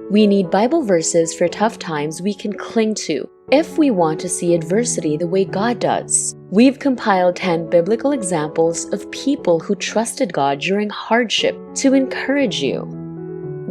We need Bible verses for tough times we can cling to if we want to see adversity the way God does. We've compiled 10 biblical examples of people who trusted God during hardship to encourage you.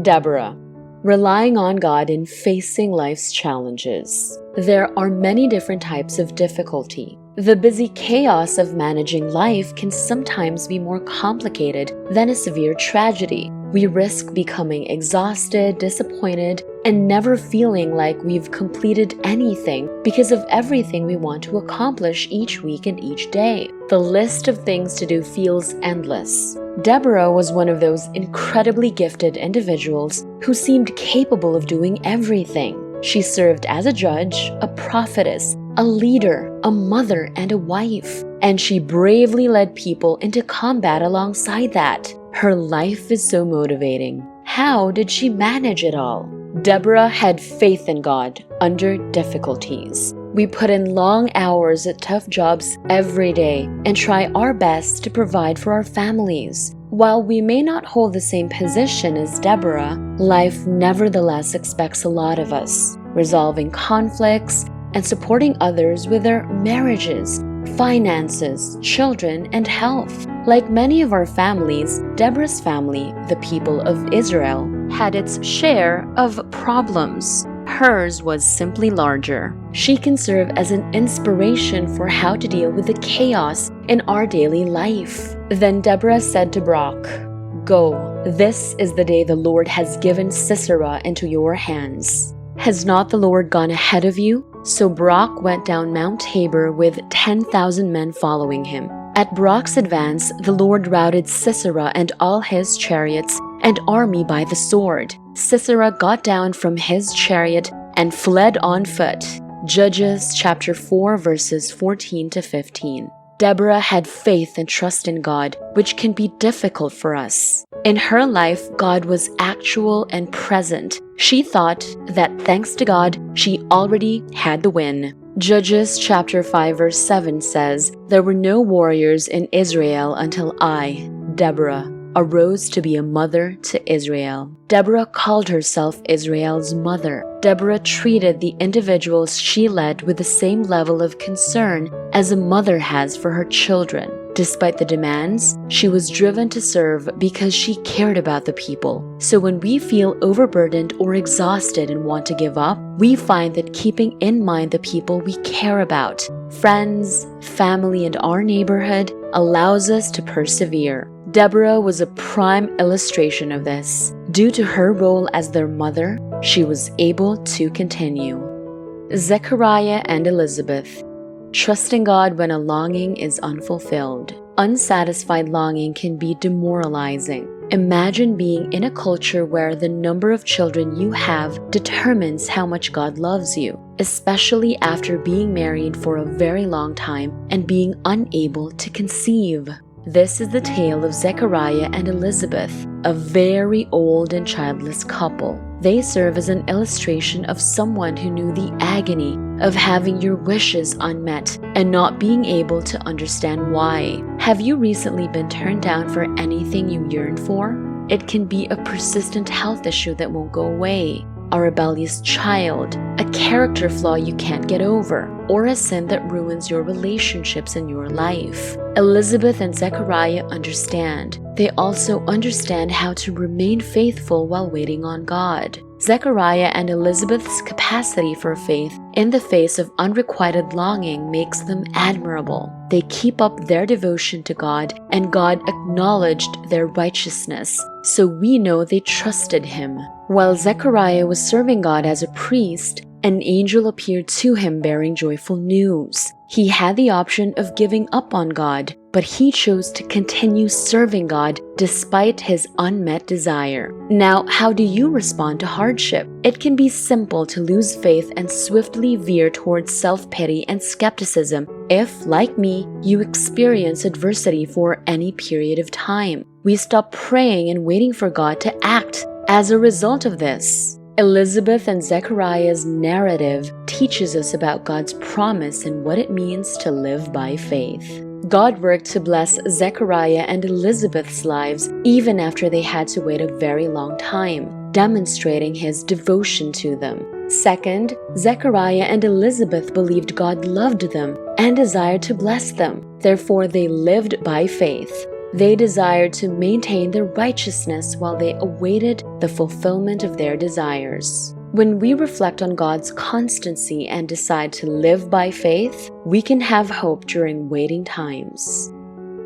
Deborah, relying on God in facing life's challenges. There are many different types of difficulty. The busy chaos of managing life can sometimes be more complicated than a severe tragedy. We risk becoming exhausted, disappointed, and never feeling like we've completed anything because of everything we want to accomplish each week and each day. The list of things to do feels endless. Deborah was one of those incredibly gifted individuals who seemed capable of doing everything. She served as a judge, a prophetess, a leader, a mother, and a wife. And she bravely led people into combat alongside that. Her life is so motivating. How did she manage it all? Deborah had faith in God under difficulties. We put in long hours at tough jobs every day and try our best to provide for our families. While we may not hold the same position as Deborah, life nevertheless expects a lot of us, resolving conflicts and supporting others with their marriages, finances, children, and health. Like many of our families, Deborah's family, the people of Israel, had its share of problems. Hers was simply larger. She can serve as an inspiration for how to deal with the chaos in our daily life. Then Deborah said to Barak, "Go, this is the day the Lord has given Sisera into your hands. Has not the Lord gone ahead of you?" So Barak went down Mount Tabor with 10,000 men following him. At Barak's advance, the Lord routed Sisera and all his chariots and army by the sword. Sisera got down from his chariot and fled on foot. Judges chapter 4 verses 14 to 15. Deborah had faith and trust in God, which can be difficult for us. In her life, God was actual and present. She thought that thanks to God, she already had the win. Judges chapter 5 verse 7 says, "There were no warriors in Israel until I, Deborah, arose to be a mother to Israel." Deborah called herself Israel's mother. Deborah treated the individuals she led with the same level of concern as a mother has for her children. Despite the demands, she was driven to serve because she cared about the people. So when we feel overburdened or exhausted and want to give up, we find that keeping in mind the people we care about, friends, family, and our neighborhood, allows us to persevere. Deborah was a prime illustration of this. Due to her role as their mother, she was able to continue. Zechariah and Elizabeth. Trusting God when a longing is unfulfilled. Unsatisfied longing can be demoralizing. Imagine being in a culture where the number of children you have determines how much God loves you, especially after being married for a very long time and being unable to conceive. This is the tale of Zechariah and Elizabeth, a very old and childless couple. They serve as an illustration of someone who knew the agony of having your wishes unmet and not being able to understand why. Have you recently been turned down for anything you yearned for? It can be a persistent health issue that won't go away, a rebellious child, a character flaw you can't get over, or a sin that ruins your relationships in your life. Elizabeth and Zechariah understand. They also understand how to remain faithful while waiting on God. Zechariah and Elizabeth's capacity for faith in the face of unrequited longing makes them admirable. They keep up their devotion to God, and God acknowledged their righteousness, so we know they trusted Him. While Zechariah was serving God as a priest, an angel appeared to him bearing joyful news. He had the option of giving up on God, but he chose to continue serving God despite his unmet desire. Now, how do you respond to hardship? It can be simple to lose faith and swiftly veer towards self-pity and skepticism if, like me, you experience adversity for any period of time. We stop praying and waiting for God to act. As a result of this, Elizabeth and Zechariah's narrative teaches us about God's promise and what it means to live by faith. God worked to bless Zechariah and Elizabeth's lives even after they had to wait a very long time. demonstrating his devotion to them. Second, Zechariah and Elizabeth believed God loved them and desired to bless them. Therefore, they lived by faith. They desired to maintain their righteousness while they awaited the fulfillment of their desires. When we reflect on God's constancy and decide to live by faith, we can have hope during waiting times.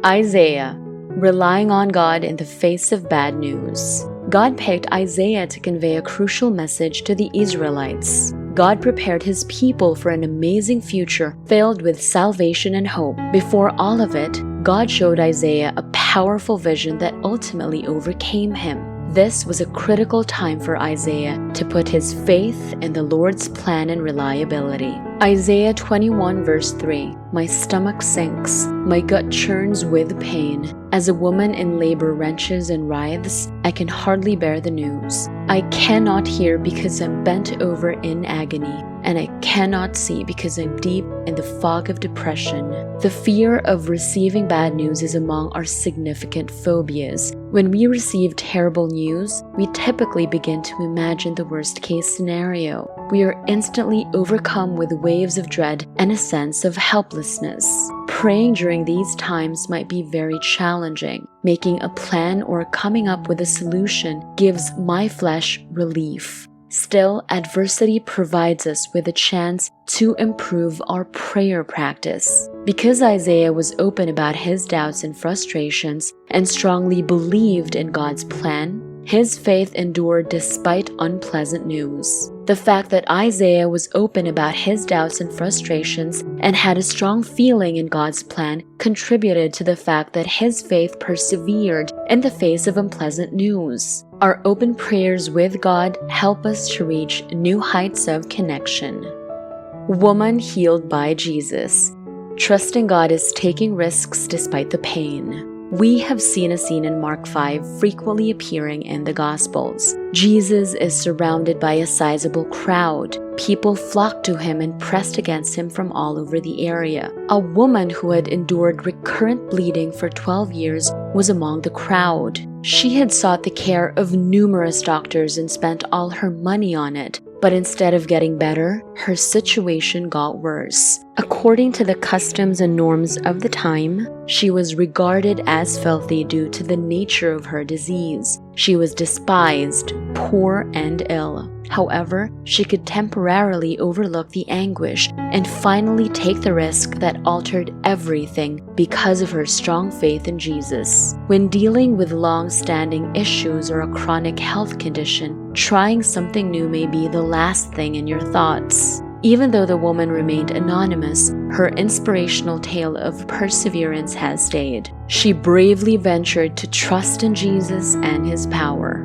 Isaiah, relying on God in the face of bad news. God picked Isaiah to convey a crucial message to the Israelites. God prepared his people for an amazing future filled with salvation and hope. Before all of it, God showed Isaiah a powerful vision that ultimately overcame him. This was a critical time for Isaiah to put his faith in the Lord's plan and reliability. Isaiah 21 verse 3, "My stomach sinks, my gut churns with pain. As a woman in labor wrenches and writhes, I can hardly bear the news. I cannot hear because I'm bent over in agony, and I cannot see because I'm deep in the fog of depression." The fear of receiving bad news is among our significant phobias. When we receive terrible news, we typically begin to imagine the worst-case scenario. We are instantly overcome with waves of dread and a sense of helplessness. Praying during these times might be very challenging. Making a plan or coming up with a solution gives my flesh relief. Still, adversity provides us with a chance to improve our prayer practice. Because Isaiah was open about his doubts and frustrations and strongly believed in God's plan, his faith endured despite unpleasant news. The fact that Isaiah was open about his doubts and frustrations and had a strong feeling in God's plan contributed to the fact that his faith persevered in the face of unpleasant news. Our open prayers with God help us to reach new heights of connection. Woman healed by Jesus. Trusting God is taking risks despite the pain. We have seen a scene in Mark 5 frequently appearing in the Gospels. Jesus is surrounded by a sizable crowd. People flocked to him and pressed against him from all over the area. A woman who had endured recurrent bleeding for 12 years was among the crowd. She had sought the care of numerous doctors and spent all her money on it. But instead of getting better, her situation got worse. According to the customs and norms of the time, she was regarded as filthy due to the nature of her disease. She was despised, poor, and ill. However, she could temporarily overlook the anguish and finally take the risk that altered everything because of her strong faith in Jesus. When dealing with long-standing issues or a chronic health condition, trying something new may be the last thing in your thoughts. Even though the woman remained anonymous, her inspirational tale of perseverance has stayed. She bravely ventured to trust in Jesus and his power.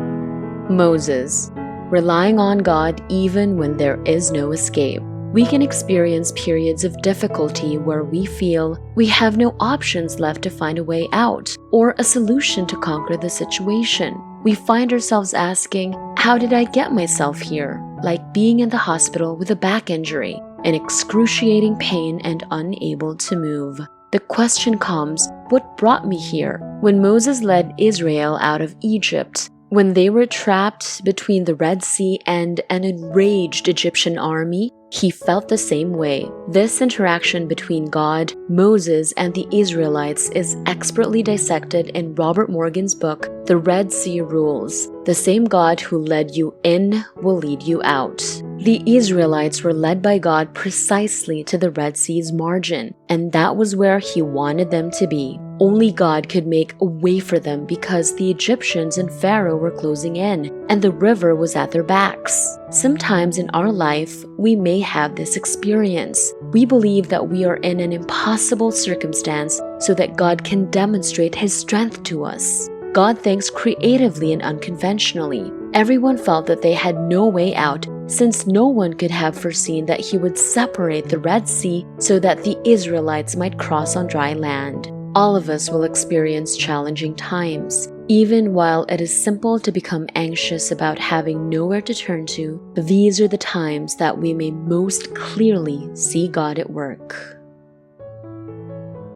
Moses, relying on God even when there is no escape. We can experience periods of difficulty where we feel we have no options left to find a way out or a solution to conquer the situation. We find ourselves asking, how did I get myself here? Like being in the hospital with a back injury, in excruciating pain and unable to move. The question comes, what brought me here? When Moses led Israel out of Egypt, when they were trapped between the Red Sea and an enraged Egyptian army, he felt the same way. This interaction between God, Moses, and the Israelites is expertly dissected in Robert Morgan's book, The Red Sea Rules. The same God who led you in will lead you out. The Israelites were led by God precisely to the Red Sea's margin, and that was where he wanted them to be. Only God could make a way for them because the Egyptians and Pharaoh were closing in, and the river was at their backs. Sometimes in our life, we may have this experience. We believe that we are in an impossible circumstance so that God can demonstrate his strength to us. God thinks creatively and unconventionally. Everyone felt that they had no way out since no one could have foreseen that he would separate the Red Sea so that the Israelites might cross on dry land. All of us will experience challenging times. Even while it is simple to become anxious about having nowhere to turn to, these are the times that we may most clearly see God at work.